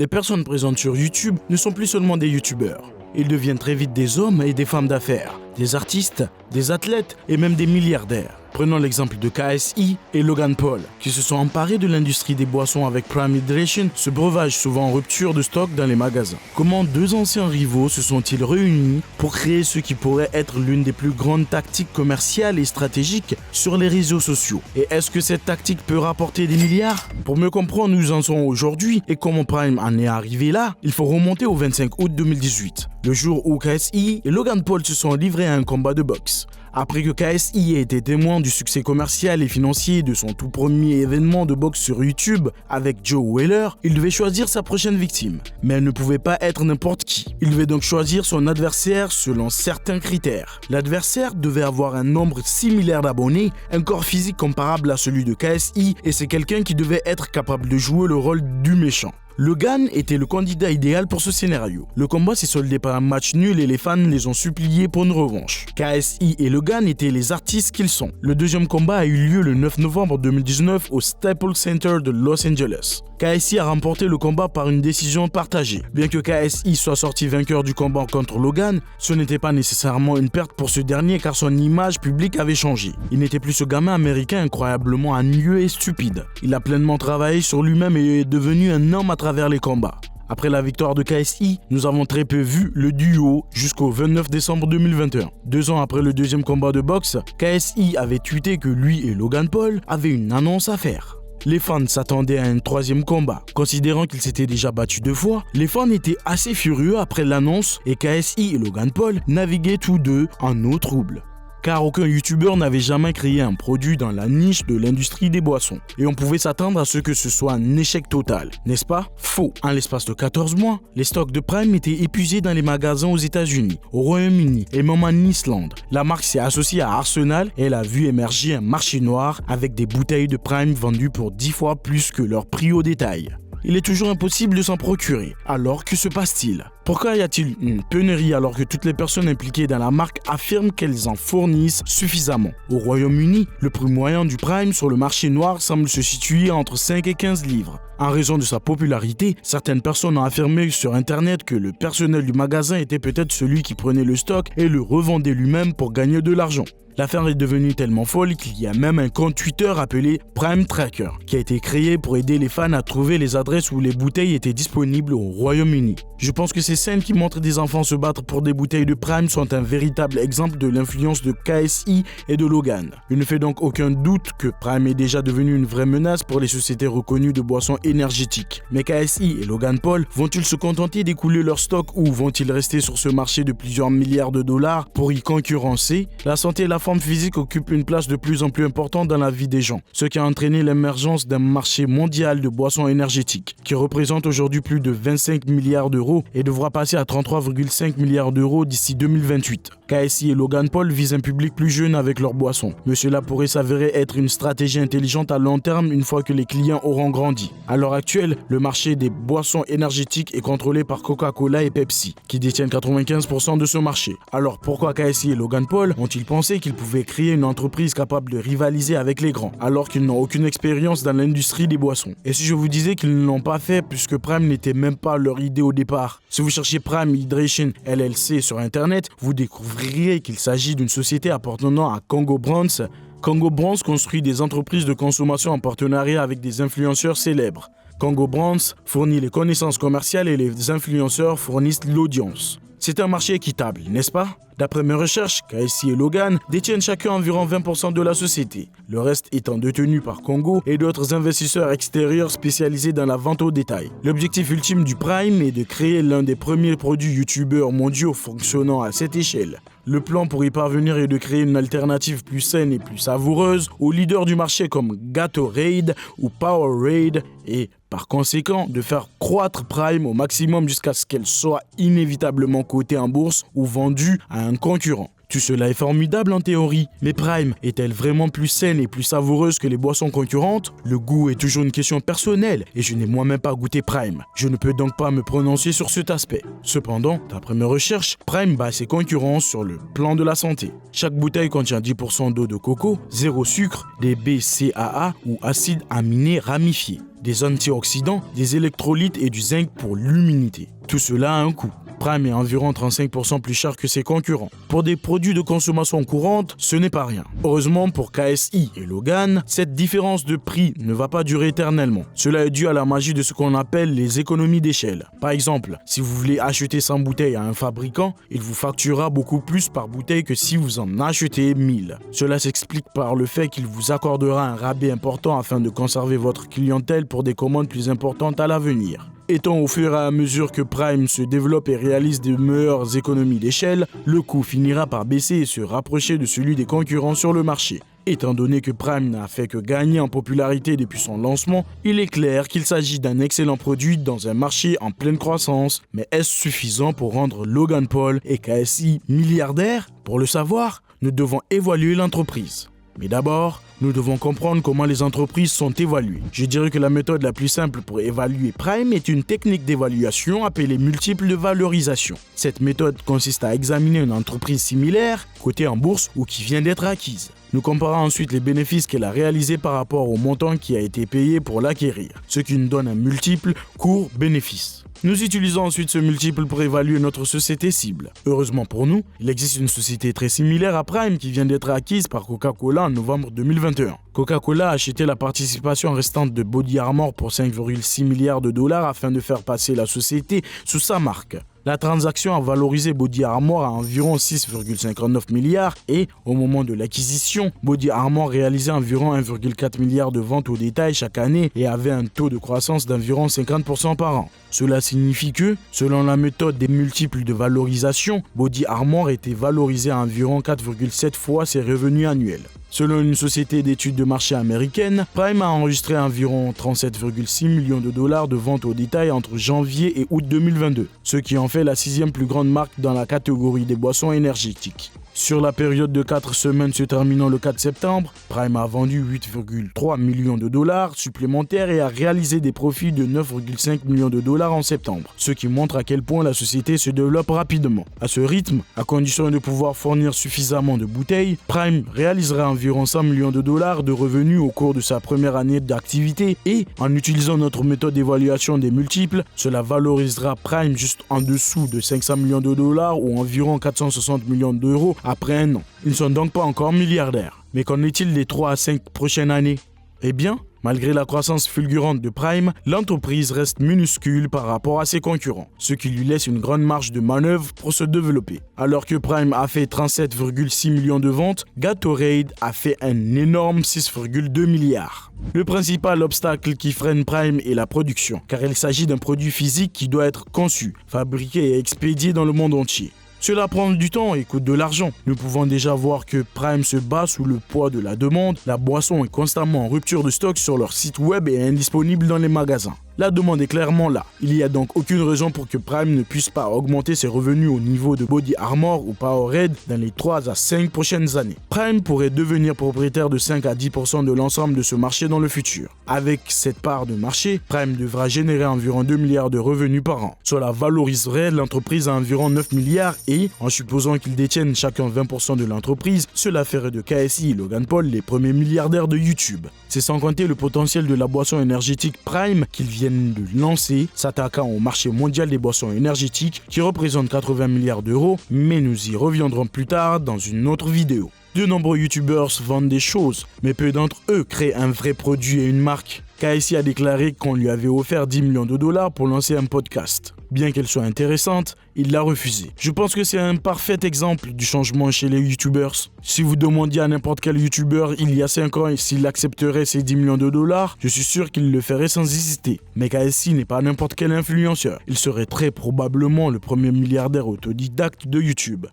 Les personnes présentes sur YouTube ne sont plus seulement des YouTubeurs. Ils deviennent très vite des hommes et des femmes d'affaires, des artistes, des athlètes et même des milliardaires. Prenons l'exemple de KSI et Logan Paul, qui se sont emparés de l'industrie des boissons avec Prime Hydration, ce breuvage souvent en rupture de stock dans les magasins. Comment deux anciens rivaux se sont-ils réunis pour créer ce qui pourrait être l'une des plus grandes tactiques commerciales et stratégiques sur les réseaux sociaux? Et est-ce que cette tactique peut rapporter des milliards? Pour mieux comprendre où nous en sommes aujourd'hui et comment Prime en est arrivé là, il faut remonter au 25 août 2018, le jour où KSI et Logan Paul se sont livrés à un combat de boxe. Après que KSI ait été témoin du succès commercial et financier de son tout premier événement de boxe sur YouTube avec Joe Weller, il devait choisir sa prochaine victime. Mais elle ne pouvait pas être n'importe qui. Il devait donc choisir son adversaire selon certains critères. L'adversaire devait avoir un nombre similaire d'abonnés, un corps physique comparable à celui de KSI et c'est quelqu'un qui devait être capable de jouer le rôle du méchant. Logan était le candidat idéal pour ce scénario. Le combat s'est soldé par un match nul et les fans les ont suppliés pour une revanche. KSI et Logan étaient les artistes qu'ils sont. Le deuxième combat a eu lieu le 9 novembre 2019 au Staples Center de Los Angeles. KSI a remporté le combat par une décision partagée. Bien que KSI soit sorti vainqueur du combat contre Logan, ce n'était pas nécessairement une perte pour ce dernier car son image publique avait changé. Il n'était plus ce gamin américain incroyablement ennuyeux et stupide. Il a pleinement travaillé sur lui-même et est devenu un homme à travers les combats. Après la victoire de KSI, nous avons très peu vu le duo jusqu'au 29 décembre 2021. 2 ans après le deuxième combat de boxe, KSI avait tweeté que lui et Logan Paul avaient une annonce à faire. Les fans s'attendaient à un troisième combat. Considérant qu'ils s'étaient déjà battus 2 fois, les fans étaient assez furieux après l'annonce et KSI et Logan Paul naviguaient tous deux en eau trouble. Car aucun youtubeur n'avait jamais créé un produit dans la niche de l'industrie des boissons. Et on pouvait s'attendre à ce que ce soit un échec total, n'est-ce pas? Faux. En l'espace de 14 mois, les stocks de Prime étaient épuisés dans les magasins aux États-Unis, au Royaume-Uni et même en Islande. La marque s'est associée à Arsenal et elle a vu émerger un marché noir avec des bouteilles de Prime vendues pour 10 fois plus que leur prix au détail. Il est toujours impossible de s'en procurer. Alors que se passe-t-il? Pourquoi y a-t-il une pénurie alors que toutes les personnes impliquées dans la marque affirment qu'elles en fournissent suffisamment? Au Royaume-Uni, le prix moyen du Prime sur le marché noir semble se situer entre 5 et 15 livres. En raison de sa popularité, certaines personnes ont affirmé sur internet que le personnel du magasin était peut-être celui qui prenait le stock et le revendait lui-même pour gagner de l'argent. L'affaire est devenue tellement folle qu'il y a même un compte Twitter appelé Prime Tracker qui a été créé pour aider les fans à trouver les adresses où les bouteilles étaient disponibles au Royaume-Uni. Je pense que ces scènes qui montrent des enfants se battre pour des bouteilles de Prime sont un véritable exemple de l'influence de KSI et de Logan. Il ne fait donc aucun doute que Prime est déjà devenu une vraie menace pour les sociétés reconnues de boissons énergétiques. Mais KSI et Logan Paul vont-ils se contenter d'écouler leur stock ou vont-ils rester sur ce marché de plusieurs milliards de dollars pour y concurrencer? La santé et la forme physique occupent une place de plus en plus importante dans la vie des gens, ce qui a entraîné l'émergence d'un marché mondial de boissons énergétiques qui représente aujourd'hui plus de 25 milliards d'euros et devra passer à 33,5 milliards d'euros d'ici 2028. KSI et Logan Paul visent un public plus jeune avec leurs boissons, mais cela pourrait s'avérer être une stratégie intelligente à long terme une fois que les clients auront grandi. À l'heure actuelle, le marché des boissons énergétiques est contrôlé par Coca-Cola et Pepsi, qui détiennent 95% de ce marché. Alors pourquoi KSI et Logan Paul ont-ils pensé qu'ils pouvaient créer une entreprise capable de rivaliser avec les grands, alors qu'ils n'ont aucune expérience dans l'industrie des boissons? Et si je vous disais qu'ils ne l'ont pas fait puisque Prime n'était même pas leur idée au départ? Si vous cherchez Prime Hydration LLC sur internet, vous découvrirez qu'il s'agit d'une société appartenant à Congo Brands. Congo Brands construit des entreprises de consommation en partenariat avec des influenceurs célèbres. Congo Brands fournit les connaissances commerciales et les influenceurs fournissent l'audience. C'est un marché équitable, n'est-ce pas? D'après mes recherches, KSI et Logan détiennent chacun environ 20% de la société, le reste étant détenu par Congo et d'autres investisseurs extérieurs spécialisés dans la vente au détail. L'objectif ultime du Prime est de créer l'un des premiers produits youtubeurs mondiaux fonctionnant à cette échelle. Le plan pour y parvenir est de créer une alternative plus saine et plus savoureuse aux leaders du marché comme Gatorade ou Powerade et par conséquent de faire croître Prime au maximum jusqu'à ce qu'elle soit inévitablement cotée en bourse ou vendue à un concurrent. Tout cela est formidable en théorie, mais Prime est-elle vraiment plus saine et plus savoureuse que les boissons concurrentes? Le goût est toujours une question personnelle et je n'ai moi-même pas goûté Prime. Je ne peux donc pas me prononcer sur cet aspect. Cependant, d'après mes recherches, Prime bat ses concurrents sur le plan de la santé. Chaque bouteille contient 10% d'eau de coco, 0 sucre, des BCAA ou acides aminés ramifiés. des antioxydants, des électrolytes et du zinc pour l'humidité. Tout cela a un coût. Prime est environ 35% plus cher que ses concurrents. Pour des produits de consommation courante, ce n'est pas rien. Heureusement pour KSI et Logan, cette différence de prix ne va pas durer éternellement. Cela est dû à la magie de ce qu'on appelle les économies d'échelle. Par exemple, si vous voulez acheter 100 bouteilles à un fabricant, il vous facturera beaucoup plus par bouteille que si vous en achetez 1000. Cela s'explique par le fait qu'il vous accordera un rabais important afin de conserver votre clientèle pour des commandes plus importantes à l'avenir. Étant au fur et à mesure que Prime se développe et réalise de meilleures économies d'échelle, le coût finira par baisser et se rapprocher de celui des concurrents sur le marché. Étant donné que Prime n'a fait que gagner en popularité depuis son lancement, il est clair qu'il s'agit d'un excellent produit dans un marché en pleine croissance. Mais est-ce suffisant pour rendre Logan Paul et KSI milliardaires? Pour le savoir, nous devons évaluer l'entreprise. Mais d'abord, nous devons comprendre comment les entreprises sont évaluées. Je dirais que la méthode la plus simple pour évaluer Prime est une technique d'évaluation appelée multiple de valorisation. Cette méthode consiste à examiner une entreprise similaire, cotée en bourse ou qui vient d'être acquise. Nous comparons ensuite les bénéfices qu'elle a réalisés par rapport au montant qui a été payé pour l'acquérir, ce qui nous donne un multiple coût-bénéfice. Nous utilisons ensuite ce multiple pour évaluer notre société cible. Heureusement pour nous, il existe une société très similaire à Prime qui vient d'être acquise par Coca-Cola en novembre 2021. Coca-Cola a acheté la participation restante de Body Armor pour 5,6 milliards de dollars afin de faire passer la société sous sa marque. La transaction a valorisé Body Armor à environ 6,59 milliards et, au moment de l'acquisition, Body Armor réalisait environ 1,4 milliard de ventes au détail chaque année et avait un taux de croissance d'environ 50% par an. Cela signifie que, selon la méthode des multiples de valorisation, Body Armor était valorisé à environ 4,7 fois ses revenus annuels. Selon une société d'études de marché américaine, Prime a enregistré environ 37,6 millions de dollars de ventes au détail entre janvier et août 2022, ce qui en fait la 6e plus grande marque dans la catégorie des boissons énergétiques. Sur la période de 4 semaines se terminant le 4 septembre, Prime a vendu 8,3 millions de dollars supplémentaires et a réalisé des profits de 9,5 millions de dollars en septembre, ce qui montre à quel point la société se développe rapidement. À ce rythme, à condition de pouvoir fournir suffisamment de bouteilles, Prime réalisera environ 100 millions de dollars de revenus au cours de sa première année d'activité et, en utilisant notre méthode d'évaluation des multiples, cela valorisera Prime juste en dessous de 500 millions de dollars ou environ 460 millions d'euros après un an. Ils ne sont donc pas encore milliardaires. Mais qu'en est-il des 3 à 5 prochaines années? Eh bien, malgré la croissance fulgurante de Prime, l'entreprise reste minuscule par rapport à ses concurrents, ce qui lui laisse une grande marge de manœuvre pour se développer. Alors que Prime a fait 37,6 millions de ventes, Gatorade a fait un énorme 6,2 milliards. Le principal obstacle qui freine Prime est la production, car il s'agit d'un produit physique qui doit être conçu, fabriqué et expédié dans le monde entier. Cela prend du temps et coûte de l'argent. Nous pouvons déjà voir que Prime se bat sous le poids de la demande. La boisson est constamment en rupture de stock sur leur site web et est indisponible dans les magasins. La demande est clairement là. Il n'y a donc aucune raison pour que Prime ne puisse pas augmenter ses revenus au niveau de Body Armor ou Powerade dans les 3 à 5 prochaines années. Prime pourrait devenir propriétaire de 5 à 10% de l'ensemble de ce marché dans le futur. Avec cette part de marché, Prime devra générer environ 2 milliards de revenus par an. Cela valoriserait l'entreprise à environ 9 milliards et, en supposant qu'ils détiennent chacun 20% de l'entreprise, cela ferait de KSI et Logan Paul les premiers milliardaires de YouTube. C'est sans compter le potentiel de la boisson énergétique Prime qu'ils viennent de lancer, s'attaquant au marché mondial des boissons énergétiques qui représente 80 milliards d'euros, mais nous y reviendrons plus tard dans une autre vidéo. De nombreux youtubeurs vendent des choses, mais peu d'entre eux créent un vrai produit et une marque. KSI a déclaré qu'on lui avait offert 10 millions de dollars pour lancer un podcast. Bien qu'elle soit intéressante, il l'a refusé. Je pense que c'est un parfait exemple du changement chez les youtubeurs. Si vous demandiez à n'importe quel youtubeur il y a 5 ans s'il accepterait ces 10 millions de dollars, je suis sûr qu'il le ferait sans hésiter. Mais KSI n'est pas n'importe quel influenceur. Il serait très probablement le premier milliardaire autodidacte de YouTube.